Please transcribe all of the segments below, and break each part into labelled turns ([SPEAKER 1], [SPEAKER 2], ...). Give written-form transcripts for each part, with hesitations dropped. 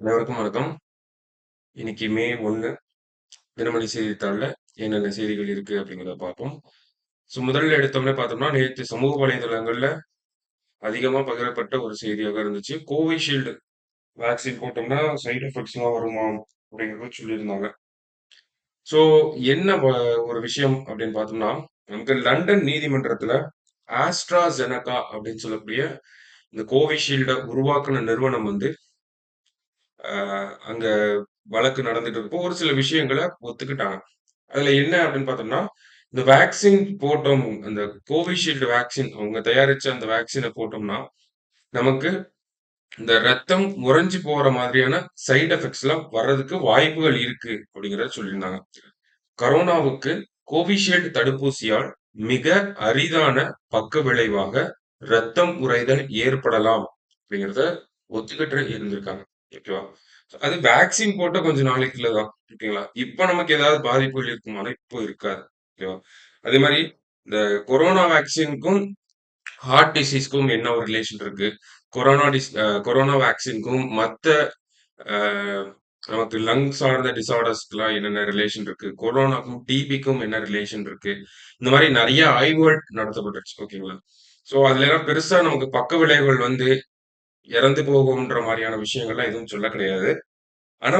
[SPEAKER 1] அனைவருக்கும் வணக்கம். இன்னைக்கு மே 1 தினமணி செய்தித்தாள்ல என்னென்ன செய்திகள் இருக்கு அப்படிங்கிறத பார்ப்போம். முதல்ல எடுத்தோம்னே பார்த்தோம்னா, நேத்து சமூக வலைதளங்கள்ல அதிகமா பகிரப்பட்ட ஒரு செய்தியாக இருந்துச்சு. கோவிஷீல்டு வேக்சின் போட்டோம்னா சைட் எஃபெக்ட்ஸ்லாம் வருமாம் அப்படிங்கிறத சொல்லியிருந்தாங்க. ஸோ என்ன ஒரு விஷயம் அப்படின்னு பார்த்தோம்னா, நமக்கு லண்டன் நீதிமன்றத்துல ஆஸ்ட்ராஜெனகா அப்படின்னு சொல்லக்கூடிய இந்த கோவிஷீல்ட உருவாக்குன நிறுவனம் வந்து அங்க வழக்கு நடந்துட்டு இருக்கப்போ ஒரு சில விஷயங்கள ஒத்துக்கிட்டாங்க. அதுல என்ன அப்படின்னு பார்த்தோம்னா, இந்த வேக்சின் போட்டோம். அந்த கோவிஷீல்டு வேக்சின் அவங்க தயாரிச்ச அந்த வேக்சின போட்டோம்னா, நமக்கு இந்த ரத்தம் உறைஞ்சு போற மாதிரியான சைட் எஃபெக்ட்ஸ்லாம் வர்றதுக்கு வாய்ப்புகள் இருக்கு அப்படிங்கிறத சொல்லியிருந்தாங்க. கரோனாவுக்கு கோவிஷீல்டு தடுப்பூசியால் மிக அரிதான பக்க விளைவாக ரத்தம் உறைதல் ஏற்படலாம் அப்படிங்கிறத ஒத்துக்கிட்டு இருந்திருக்காங்க. ஓகேவா? அது வேக்சின் போட்ட கொஞ்ச நாளைக்குள்ள தான். ஓகேங்களா? இப்ப நமக்கு ஏதாவது பாதிப்புகள் இருக்குமானா, இப்போ இருக்காது. ஓகேவா? அதே மாரி இந்த கொரோனா வேக்சினுக்கும், ஹார்ட் டிசீஸ்க்கும் என்ன ஒரு ரிலேஷன் இருக்கு? கொரோனா வேக்சினுக்கும் மத்த அ நமக்கு லங் சார்ந்த டிஸார்டர்ஸ்க்குலாம் என்னென்ன ரிலேஷன் இருக்கு? கொரோனாக்கும், டிபிக்கும் என்ன ரிலேஷன் இருக்கு? இந்த மாரி நெறைய ஆய்வுகள் நடத்தப்பட்டுருச்சு. ஓகேங்களா? ஸோ அதுலலாம் பெருசா நமக்கு பக்க விளைவுகள் வந்து இறந்து போகும்ன்ற மாரியான விஷயங்கள்லாம் எதுவும் சொல்ல கிடையாது. ஆனா,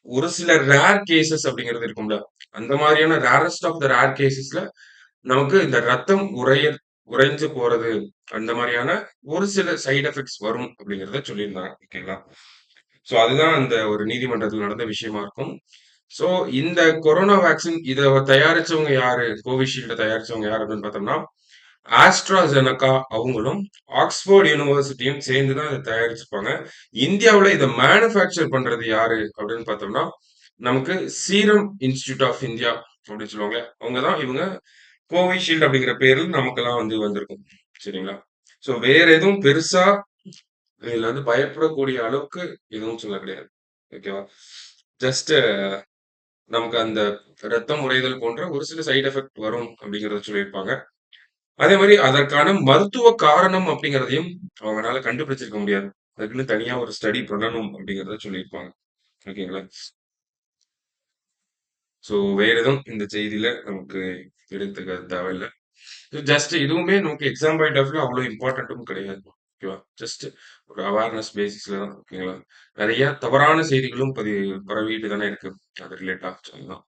[SPEAKER 1] ஒரு சில ரேர் கேஸஸ் அப்படிங்கிறது இருக்கும்ல. அந்த மாதிரியான ரேரஸ்ட் ஆஃப் த ரேர் கேஸஸ்ல நமக்கு இந்த ரத்தம் உறைஞ்சு போறது, அந்த மாரியான ஒரு சில சைட் எஃபெக்ட்ஸ் வரும் அப்படிங்கிறத சொல்லியிருந்தாங்க. ஓகேங்களா? ஸோ அதுதான் அந்த ஒரு நீதிமன்றத்துல நடந்த விஷயமா இருக்கும். ஸோ இந்த கொரோனா வேக்சின் இத தயாரிச்சவங்க யாரு? கோவிஷீல்ட தயாரிச்சவங்க யாரு அப்படின்னு பார்த்தோம்னா, ஆஸ்ட்ராஜெனகா அவங்களும், ஆக்ஸ்போர்ட் யூனிவர்சிட்டியும் சேர்ந்து தான் இத தயாரிச்சிருப்பாங்க. இந்தியாவுல இத மேனுஃபேக்சர் பண்றது யாரு அப்படின்னு பார்த்தோம்னா, நமக்கு சீரம் இன்ஸ்டிடியூட் ஆஃப் இந்தியா அப்படின்னு சொல்லுவாங்க. அவங்க தான் இவங்க கோவிஷீல்டு அப்படிங்கிற பேர்ல நமக்கெல்லாம் வந்து வந்திருக்கும். சரிங்களா? ஸோ வேற எதுவும் பெருசா இதுல வந்து பயப்படக்கூடிய அளவுக்கு எதுவும் சொல்ல கிடையாது. ஓகேவா? ஜஸ்ட் நமக்கு அந்த ரத்தம் உறைதல் போன்ற ஒரு சில சைட் எஃபெக்ட் வரும் அப்படிங்கிறத சொல்லியிருப்பாங்க. அதே மாரி அதற்கான மருத்துவ காரணம் அப்படிங்கிறதையும் அவங்கனால கண்டுபிடிச்சிருக்க முடியாது. அதுக்குன்னு தனியா ஒரு ஸ்டடி பண்ணணும் அப்படிங்கிறத சொல்லியிருப்பாங்க. ஓகேங்களா? ஸோ வேற எதுவும் இந்த செய்தியில நமக்கு எடுத்துக்க தேவையில்ல. ஜஸ்ட் இதுவுமே நமக்கு எக்ஸாம் பாயிண்ட் ஆஃப் வியூ அவ்வளோ இம்பார்ட்டன்ட்டும் கிடையாது. ஓகேவா? ஜஸ்ட் ஒரு அவேர்னஸ் பேசிஸ்ல தான். ஓகேங்களா? நெறைய தவறான செய்திகளும் பரவிட்டு தானே இருக்கு. அது ரிலேட்டா சொல்லலாம்.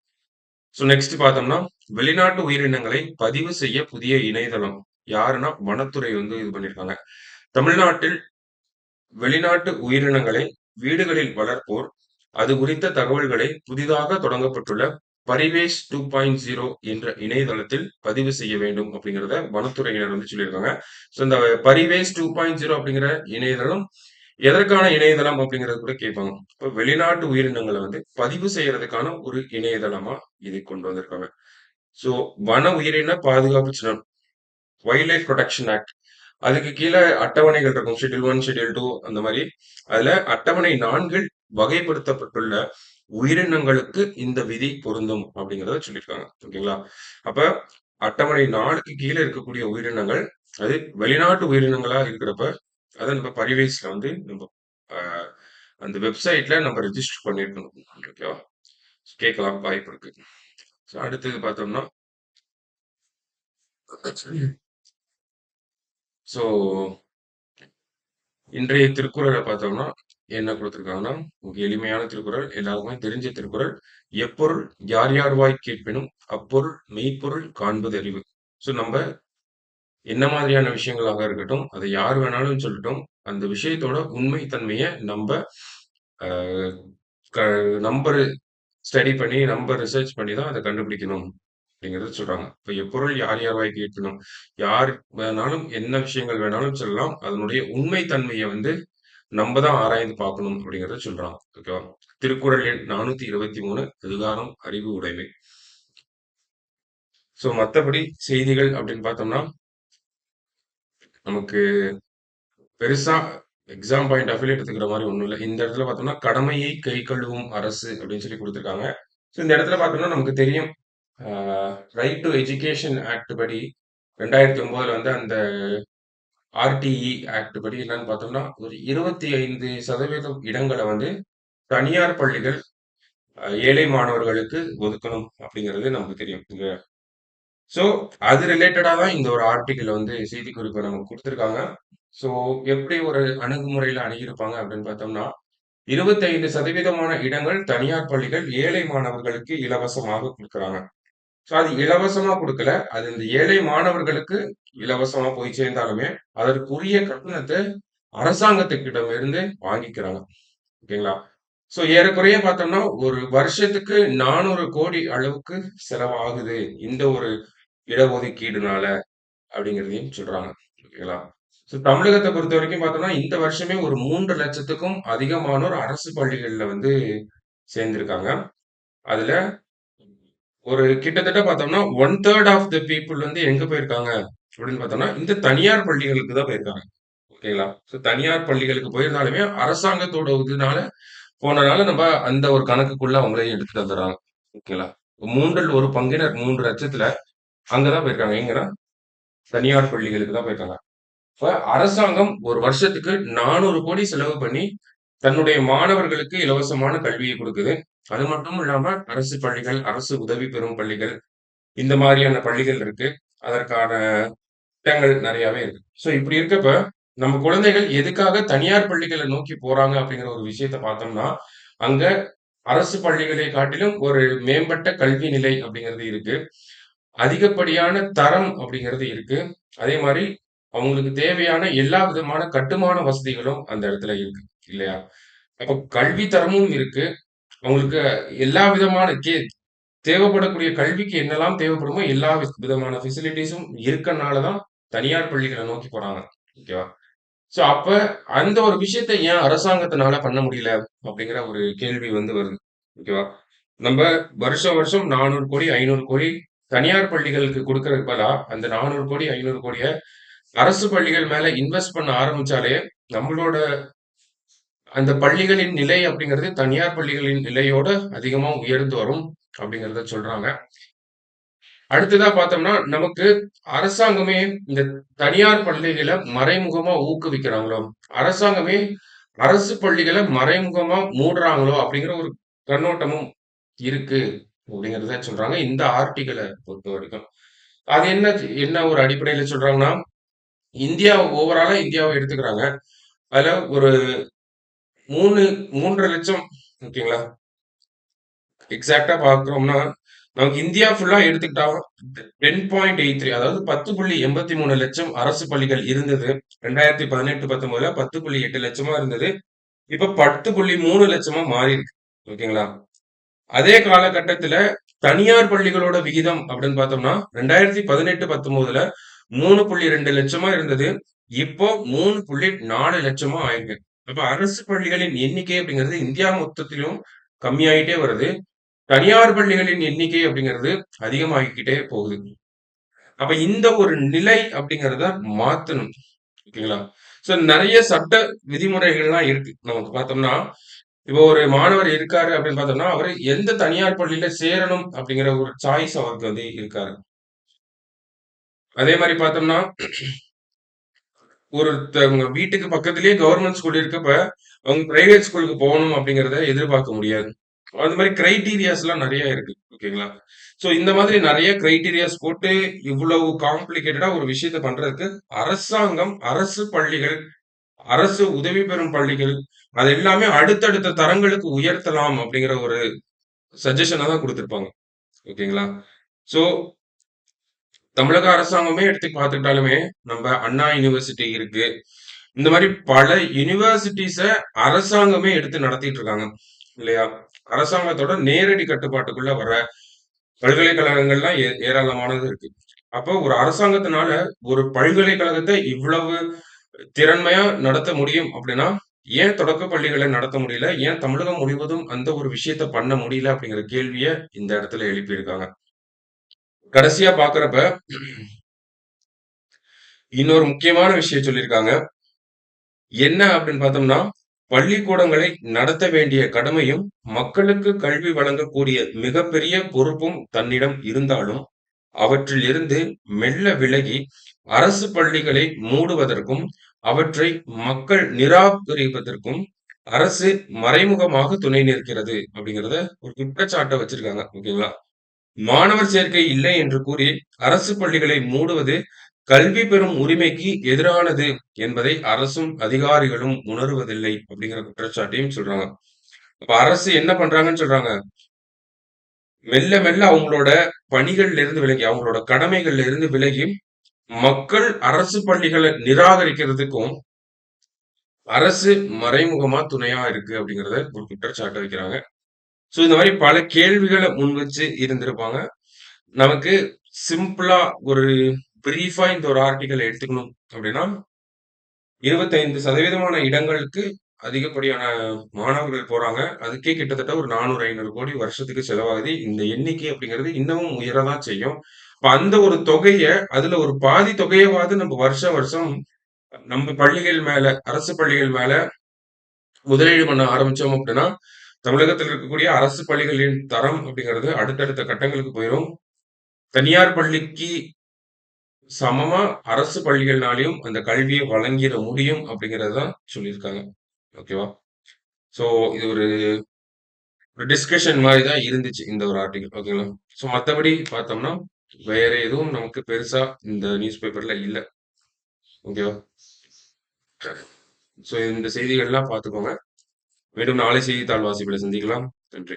[SPEAKER 1] ஸோ நெக்ஸ்ட் பார்த்தோம்னா, வெளிநாட்டு உயிரினங்களை பதிவு செய்ய புதிய இணையதளம். யாருன்னா, வனத்துறை வந்து இது பண்ணியிருக்காங்க. தமிழ்நாட்டில் வெளிநாட்டு உயிரினங்களை வீடுகளில் வளர்ப்போர், அது குறித்த தகவல்களை புதிதாக தொடங்கப்பட்டுள்ள பரிவேஷ் 2.0 என்ற இணையதளத்தில் பதிவு செய்ய வேண்டும் அப்படிங்கிறத வனத்துறையினர் வந்து சொல்லியிருக்காங்க. ஸோ இந்த பரிவேஷ் 2.0 அப்படிங்கிற இணையதளம் எதற்கான இணையதளம் அப்படிங்கிறது கூட கேட்பாங்க. இப்ப வெளிநாட்டு உயிரினங்களை வந்து பதிவு செய்யறதுக்கான ஒரு இணையதளமா இதை கொண்டு வந்திருக்காங்க. ஸோ வன உயிரின பாதுகாப்பு சட்டம், வைல்ட் லைஃப் புரொடெக்ஷன் ஆக்ட். அதுக்கு கீழ அட்டவணைகள் இருக்கும். ஷெட்யூல் 1, ஷெட்யூல் 2 அந்த மாரி. அதுல அட்டவணை 4ல் வகைப்படுத்தப்பட்டுள்ள உயிரினங்களுக்கு இந்த விதி பொருந்தும் அப்படிங்கிறத சொல்லியிருக்காங்க. ஓகேங்களா? அப்ப அட்டவணை 4க்கு கீழ இருக்கக்கூடிய உயிரினங்கள், அது வெளிநாட்டு உயிரினங்களா இருக்கிறப்ப, அத நம்ம பரிவேஷ்ல வந்து நம்ம அ அந்த வெப்சைட்ல நம்ம ரெஜிஸ்டர் பண்ணியிருக்கணும். ஓகேவா? கேட்கலாம் வாய்ப்பு இருக்கு. அடுத்தது பார்த்தோம்னா, ஸோ இன்றைய திருக்குறள பார்த்தோம்னா, என்ன குடுத்திருக்காங்கன்னா, எளிமையான திருக்குறள். எல்லாருக்குமே தெரிஞ்ச திருக்குறள். "எப்பொருள் யார் யார்வாய் கேட்பினும், அப்பொருள் மெய்ப்பொருள் காண்பது அறிவு." ஸோ நம்ப என்ன மாதிரியான விஷயங்களாக இருக்கட்டும், அத யார் வேணாலும் சொல்லட்டும். அந்த விஷயத்தோட உண்மை தன்மைய நம்ப அ க நம்ப ஸ்டடி பண்ணி, நம்ப ரிசர்ச் பண்ணி தான் அத கண்டுபிடிக்கணும். அப்படிங்கிறத சொல்றாங்க. இப்ப எப்பொருள் யார் யார்வாய் கேட்பினும், யார் வேணாலும் என்ன விஷயங்கள் வேணாலும் சொல்லலாம். அதனுடைய உண்மை தன்மைய வந்து நம்ப தான் ஆராய்ந்து பார்க்கணும் அப்படிங்கிறத சொல்றாங்க. ஓகேவா? திருக்குறள் எண் 423 அதிகாரம் அறிவு உடைமை. ஸோ மத்தபடி செய்திகள் அப்படின்னு பார்த்தோம்னா, நமக்கு பெருசா எக்ஸாம் பாயிண்ட் ஆஃப் வியூல எடுத்துக்கிற மாரி ஒண்ணும் இல்ல. இந்த இடத்துல பார்த்தோம்னா, கடமையை கை கழுவும் அரசு அப்படின்னு சொல்லி குடுத்திருக்காங்க. ஸோ இந்த இடத்துல பார்த்தோம்னா நமக்கு தெரியும். ஆ ரைட் டூ எஜுகேஷன் ஆக்ட் படி 2009ல வந்து அந்த ஆர்டிஇ ஆக்ட் படி என்னன்னு பார்த்தோம்னா, ஒரு 25% இடங்கள வந்து தனியார் பள்ளிகள் ஏழை மாணவர்களுக்கு ஒதுக்கணும் அப்படிங்கிறது நமக்கு தெரியும். ஸோ அது ரிலேட்டடா தான் இந்த ஒரு ஆர்டிக்கிள் வந்து செய்திக்குறிப்பை நமக்கு குடுத்திருக்காங்க. ஸோ எப்படி ஒரு அணுகுமுறையில அணுகியிருப்பாங்க அப்படின்னு பார்த்தோம்னா, 25% இடங்கள் தனியார் பள்ளிகள் ஏழை மாணவர்களுக்கு இலவசமாக குடுக்குறாங்க. ஸோ அது இலவசமா குடுக்கல. அது இந்த ஏழை மாணவர்களுக்கு இலவசமா போய் சேர்ந்தாலுமே, அதற்குரிய கட்டணத்த அரசாங்கத்துக்கிடமிருந்து வாங்கிக்கிறாங்க. ஓகேங்களா? ஸோ ஏறக்குறைய பார்த்தோம்னா, ஒரு வருஷத்துக்கு 400 கோடி அளவுக்கு செலவாகுது. இந்த ஒரு இடஒதுக்கீடுனால அப்படிங்கிறதையும் சொல்றாங்க. ஓகேங்களா? ஸோ தமிழகத்த பொறுத்தவரைக்கும் பார்த்தோம்னா, இந்த வருஷமே ஒரு 3,00,000க்கும் அதிகமானோர் அரசு பள்ளிகள்ல வந்து சேர்ந்திருக்காங்க. அதுல ஒரு கிட்டத்தட்ட பார்த்தோம்னா, 1/3 ஆஃப் த பீப்பிள் வந்து எங்க போயிருக்காங்க அப்படின்னு பார்த்தோம்னா, இந்த தனியார் பள்ளிகளுக்கு தான் போயிருக்காங்க. ஓகேங்களா? ஸோ தனியார் பள்ளிகளுக்கு போயிருந்தாலுமே, அரசாங்கத்தோட இதுனால போனனால நம்ம அந்த ஒரு கணக்குக்குள்ள அவங்களையும் எடுத்துட்டு வந்துர்றாங்க. ஓகேங்களா? 3ல் 1 பங்கினர் 3,00,000த்துல அங்க தான் போயிருக்காங்க. எங்கன்னா, தனியார் பள்ளிகளுக்கு தான் போயிருக்காங்க. இப்ப அரசாங்கம் ஒரு வருஷத்துக்கு 400 கோடி செலவு பண்ணி, தன்னுடைய மாணவர்களுக்கு இலவசமான கல்வியை குடுக்குது. அது மட்டும் இல்லாம அரசு பள்ளிகள், அரசு உதவி பெறும் பள்ளிகள், இந்த மாரியான பள்ளிகள் இருக்கு. அதற்கான திட்டங்கள் நெறையாவே இருக்கு. ஸோ இப்படி இருக்கப்ப, நம்ம குழந்தைகள் எதுக்காக தனியார் பள்ளிகள நோக்கி போறாங்க அப்படிங்கிற ஒரு விஷயத்த பார்த்தோம்னா, அங்க அரசு பள்ளிகளை காட்டிலும் ஒரு மேம்பட்ட கல்வி நிலை அப்படிங்கிறது இருக்கு. அதிகப்படியான தரம் அப்படிங்கிறது இருக்கு. அதே மாரி அவங்களுக்கு தேவையான எல்லா விதமான கட்டுமான வசதிகளும் அந்த இடத்துல இருக்கு. இல்லையா? அப்ப கல்வி தரமும் இருக்கு. அவங்களுக்கு எல்லா விதமான தேவைப்படக்கூடிய கல்விக்கு என்னெல்லாம் தேவைப்படுமோ எல்லா விதமான ஃபெசிலிட்டீஸும் இருக்கனால தான் தனியார் பள்ளிகள நோக்கி போறாங்க. ஓகேவா? ஸோ அப்ப அந்த ஒரு விஷயத்த ஏன் அரசாங்கத்தினால பண்ண முடியல? அப்படிங்கிற ஒரு கேள்வி வந்து வருது. ஓகேவா? நம்ப வருஷம் வருஷம் 400 கோடி, 500 கோடி தனியார் பள்ளிகளுக்கு குடுக்கறதுக்கு பதிலா, அந்த 400 கோடி, 500 கோடிய அரசு பள்ளிகள் மேல இன்வெஸ்ட் பண்ண ஆரம்பிச்சாலே, நம்மளோட அந்த பள்ளிகளின் நிலை அப்படிங்கிறது தனியார் பள்ளிகளின் நிலையோட அதிகமா உயர்ந்து வரும் அப்படிங்கிறத சொல்றாங்க. அடுத்ததா பார்த்தோம்னா, நமக்கு அரசாங்கமே இந்த தனியார் பள்ளிகள மறைமுகமா ஊக்குவிக்கிறாங்களோ, அரசாங்கமே அரசு பள்ளிகள மறைமுகமா மூடுறாங்களோ அப்படிங்கிற ஒரு கண்ணோட்டமும் இருக்கு அப்படிங்கிறத சொல்றாங்க. இந்த ஆர்டிக்கிள பொறுத்தவரைக்கும். அது என்ன ஒரு அடிப்படையில சொல்றாங்கன்னா, ஓவராலா இந்தியாவ எடுத்துக்கிறாங்க. அதுல ஒரு 3 3,50,000 ஓகேங்களா? எக்ஸாக்ட்டா பார்க்கிறோம்னா, நமக்கு இந்தியா ஃபுல்லா எடுத்துக்கிட்டா 10.83 அதாவது 10.83 லட்சம் அரசு பள்ளிகள் இருந்தது. 2018, 19ல 10.8 லட்சமா இருந்தது. இப்ப 10.3 லட்சமா மாறியிருக்கு. ஓகேங்களா? அதே காலகட்டத்தில தனியார் பள்ளிகளோட விகிதம் அப்படின்னு பார்த்தோம்னா, 2018, 19ல 3.2 லட்சமா இருந்தது. இப்போ 3.4 லட்சமா ஆயிருக்கு. அப்ப அரசு பள்ளிகளின் எண்ணிக்கை அப்படிங்கிறது இந்தியா மொத்தத்திலும் கம்மியாயிட்டே வருது. தனியார் பள்ளிகளின் எண்ணிக்கை அப்படிங்கிறது அதிகமாகிக்கிட்டே போகுது. அப்ப இந்த ஒரு நிலை அப்படிங்கிறத மாத்தணும். ஓகேங்களா? ஸோ நெறைய சட்ட விதிமுறைகள்லாம் இருக்கு. நமக்கு பார்த்தோம்னா, இப்போ ஒரு மாணவர் இருக்காரு அப்படின்னு பார்த்தோம்னா, அவரு எந்த தனியார் பள்ளியில சேரணும் அப்படிங்கிற ஒரு சாய்ஸ் அவருக்கு வந்து இருக்காது. அதே மாரி பார்த்தோம்னா, ஒருத்தவங்க வீட்டுக்கு பக்கத்திலேயே கவர்ன்மென்ட் ஸ்கூல் இருக்கப்ப, அவங்க பிரைவேட் ஸ்கூலுக்கு போகணும் அப்படிங்கிறத எதிர்பார்க்க முடியாது. அந்த மாரி கிரைட்டீரியாஸ்லாம் நெறைய இருக்கு. ஓகேங்களா? ஸோ இந்த மாதிரி நெறைய கிரைட்டீரியாஸ் போட்டு இவ்வளவு காம்ப்ளிகேட்டடா ஒரு விஷயத்த பண்றதுக்கு அரசாங்கம், அரசு பள்ளிகள், அரசு உதவி பெறும் பள்ளிகள், அது எல்லாமே அடுத்தடுத்த தரங்களுக்கு உயர்த்தலாம் அப்படிங்கிற ஒரு சஜஷன தான் குடுத்திருப்பாங்க. ஓகேங்களா? ஸோ தமிழக அரசாங்கமே எடுத்து பார்த்துக்கிட்டாலுமே, நம்ப அண்ணா யுனிவர்சிட்டி இருக்கு. இந்த மாரி பல யுனிவர்சிட்டீஸ அரசாங்கமே எடுத்து நடத்திட்டு இருக்காங்க. இல்லையா? அரசாங்கத்தோட நேரடி கட்டுப்பாட்டுக்குள்ள வர பல்கலைக்கழகங்கள்லாம் ஏராளமானது இருக்கு. அப்போ ஒரு அரசாங்கத்தினால ஒரு பல்கலைக்கழகத்த இவ்வளவு திறன்மையா நடத்த முடியும் அப்படின்னா, ஏன் தொடக்கப் பள்ளிகள நடத்த முடியல? ஏன் தமிழகம் முழுவதும் அந்த ஒரு விஷயத்த பண்ண முடியல? அப்படிங்கிற கேள்விய இந்த இடத்துல எழுப்பியிருக்காங்க. கடைசியா பார்க்கிறப்ப, இன்னொரு முக்கியமான விஷயம் சொல்லியிருக்காங்க. என்ன அப்படின்னு பார்த்தோம்னா, பள்ளிக்கூடங்களை நடத்த வேண்டிய கடமையும், மக்களுக்கு கல்வி வழங்கக்கூடிய மிகப்பெரிய பொறுப்பும் தன்னிடம் இருந்தாலும், அவற்றில் இருந்து மெல்ல விலகி, அரசு பள்ளிகளை மூடுவதற்கும், அவற்றை மக்கள் நிராகரிப்பதற்கும் அரசு மறைமுகமாக துணை நிற்கிறது அப்படிங்கிறத ஒரு குற்றச்சாட்ட வச்சிருக்காங்க. ஓகேங்களா? மாணவர் சேர்க்கை இல்லை என்று கூறி அரசு பள்ளிகளை மூடுவது கல்வி பெறும் உரிமைக்கு எதிரானது என்பதை அரசும் அதிகாரிகளும் உணருவதில்லை அப்படிங்கிற குற்றச்சாட்டையும் சொல்றாங்க. அப்ப அரசு என்ன பண்றாங்கன்னு சொல்றாங்க? மெல்ல மெல்ல அவங்களோட பணிகள்ல இருந்து விலகி, அவங்களோட கடமைகள்ல இருந்து விலகி, மக்கள் அரசு பள்ளிகளை நிராகரிக்கிறதுக்கும் அரசு மறைமுகமா துணையா இருக்கு அப்படிங்கிறத ஒரு குற்றச்சாட்டு வைக்கிறாங்க. சோ இந்த மாதிரி பல கேள்விகளை முன் வச்சு இருந்திருப்பாங்க. நமக்கு சிம்பிளா ஒரு பிரீஃபா இந்த ஒரு ஆர்டிக்கல் எடுத்துக்கணும் அப்படின்னா 25% இடங்களுக்கு அதிகப்படியான மாணவர்கள் போறாங்க. அதுக்கே கிட்டத்தட்ட ஒரு 400, 500 கோடி வருஷத்துக்கு செலவாகுது. இந்த எண்ணிக்கை அப்படிங்கிறது இன்னமும் உயரதான் செய்யும். அப்ப அந்த ஒரு தொகைய அதுல ஒரு பாதி தொகையவாவது நம்ம வருஷம் வருஷம் நம்ம பள்ளிகள் மேல, அரசு பள்ளிகள் மேல முதலீடு பண்ண ஆரம்பிச்சோம் அப்படின்னா, தமிழகத்தில் இருக்கக்கூடிய அரசு பள்ளிகளின் தரம் அப்படிங்கிறது அடுத்தடுத்த கட்டங்களுக்கு போயிரும். தனியார் பள்ளிக்கு சமமா அரசு பள்ளிகள்னாலயும் அந்த கல்விய வழங்கிற முடியும் அப்படிங்கிறது தான் சொல்லியிருக்காங்க. ஓகேவா? ஸோ இது ஒரு டிஸ்கஷன் மாரி தான் இருந்துச்சு இந்த ஒரு ஆர்டிக்கிள். ஓகேங்களா? ஸோ மத்தபடி பார்த்தோம்னா, வேற எதுவும் நமக்கு பெருசா இந்த நியூஸ் பேப்பர்ல இல்ல. ஓகேவா? ஸோ இந்த செய்திகள்லாம் பார்த்துக்கோங்க. மீண்டும் நாளை செய்தித்தாள் வாசிப்பில சந்திக்கலாம். நன்றி.